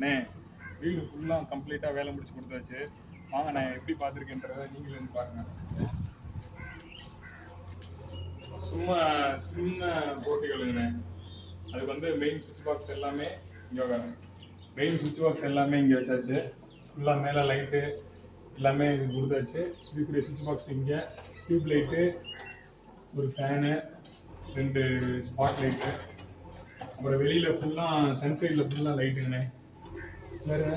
அண்ணே வீடு ஃபுல்லாக கம்ப்ளீட்டாக வேலை முடிச்சு கொடுத்தாச்சு. வாங்க நான் எப்படி பார்த்துருக்கேன்றதை நீங்களே வந்து பாருங்க. சும்மா சின்ன போட்டிகளுங்கண்ணே. அதுக்கு வந்து மெயின் சுவிட்ச் பாக்ஸ் எல்லாமே இங்கே வச்சாச்சு. ஃபுல்லாக மேலே லைட்டு எல்லாமே இது கொடுத்தாச்சு. இதுக்குரிய சுவிட்ச் பாக்ஸ் இங்கே, டியூப் லைட்டு, ஒரு ஃபேனு, 2 ஸ்பாட் லைட்டு, அப்புறம் வெளியில் ஃபுல்லாக சன்சைடில் ஃபுல்லாக லைட்டுங்கண்ணே. வேறு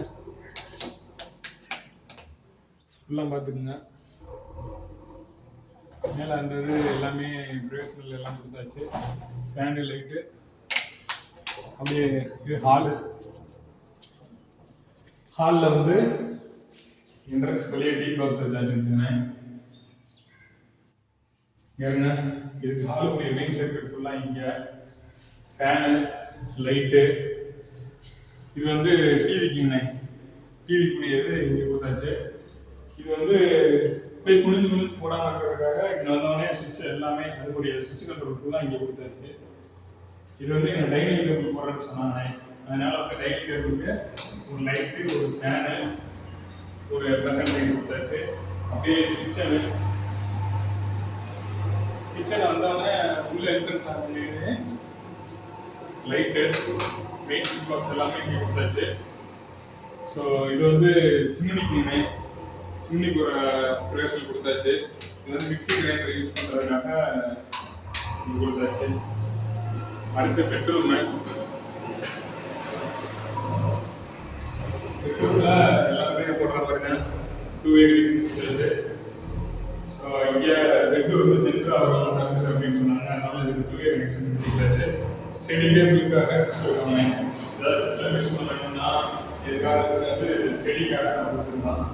ஃபுல்லாக பார்த்துக்குங்க. மேலே அந்த இது எல்லாமே ப்ரொஃபஷனல் எல்லாம் கொடுத்தாச்சு. ஃபேனு, லைட்டு, அப்படியே இது ஹாலில் வந்து என்ட்ரன்ஸ் வெளியே டீப் பாக்ஸ் வச்சாச்சுன்னு ஏங்க. இதுக்கு ஹாலுக்குரிய மெயின் சர்க்கியூட் ஃபுல்லாக இங்கே ஃபேனு, லைட்டு, இது வந்து டிவிக்குரியது இங்கே கொடுத்தாச்சு. இது வந்து போய் குனிஞ்சு போடாமல் இருக்கிறதுக்காக இங்கே வந்தோடனே சுவிட்ச் எல்லாமே அதுக்குரிய சுவிட்ச் கண்ட்ரோல் ஃபுல்லாக இங்கே கொடுத்தாச்சு. இது வந்து எங்கள் டைனிங் டேபிள் போடுறேன்னு சொன்னாங்க. அதனால் வந்து டைனிங் டேபிளுக்கு ஒரு லைட்டு, ஒரு ஃபேனு, ஒரு பட்டன் லைட் கொடுத்தாச்சு. அப்படியே கிச்சனை வந்தோடனே உள்ள என்ட்ரன்ஸ் ஆகிட்டு லைட்டு, மெயின் சுவிட்ச் பாக்ஸ் எல்லாமே இங்கே கொடுத்தாச்சு. ஸோ இது வந்து சிம்னிக்கு ஒரு ப்ரொஃபஷனல் கொடுத்தாச்சு. இது வந்து மிக்சி கிரைண்டர் யூஸ் பண்ணுறதுக்காக இது கொடுத்தாச்சு. அடுத்து பெட்ரூமில் எல்லாமே போடுற பாருங்க 2-way கனெக்ஷன் கொடுத்தாச்சு. ஸோ இங்கே பெட்ரூம் வந்து சென்டர் ஆகணும் அப்படின்னு சொன்னாங்க. அதனால இதுக்கு 2-way கனெக்ஷன் கொடுத்தாச்சு. ஸ்டடி டேபிளுக்காக கொடுத்துருக்காங்க. ஏதாவது சிஸ்டம் யூஸ் பண்ணணும்னா இதுக்காக வந்து ஸ்டடிக்காக கொடுத்துருந்தான்.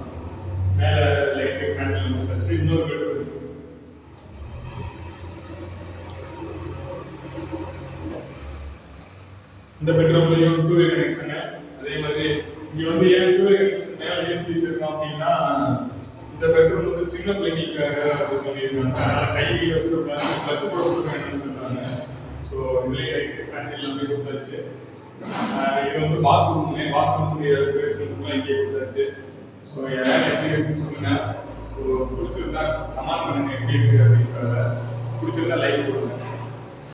மேலே லைட்டு, ஃபேன் கொடுத்தாச்சு. இன்னொரு பெட்ரூம் இந்த பெட்ரூம்லையும் 2-way கனெக்ஷனு. அதே மாதிரி இங்கே வந்து ஏன் 2-way கனெக்ஷன் மேலே ஏன் பிரிச்சிருக்கோம் அப்படின்னா, இந்த பெட்ரூம் வந்து சின்ன பிள்ளைங்களுக்காக அது பண்ணியிருக்காங்க. அதனால் கை வச்சுருக்காங்க, கிளச்சு போட்டு வேணும்னு சொல்கிறாங்க. ஸோ இதுலேயே லைட்டு, ஃபேன் எல்லாமே கொடுத்தாச்சு. இது வந்து பாத்ரூமுடைய ரெகுலேஷன்லாம் இங்கே கொடுத்தாச்சு. ஸோ யாரும் எப்படி இருக்குன்னு சொல்லுங்கள். ஸோ பிடிச்சிருந்தா கமெண்ட் பண்ணுங்கள் எப்படி இருக்குது அப்படின்றத. பிடிச்சிருந்தா லைக் கொடுங்க.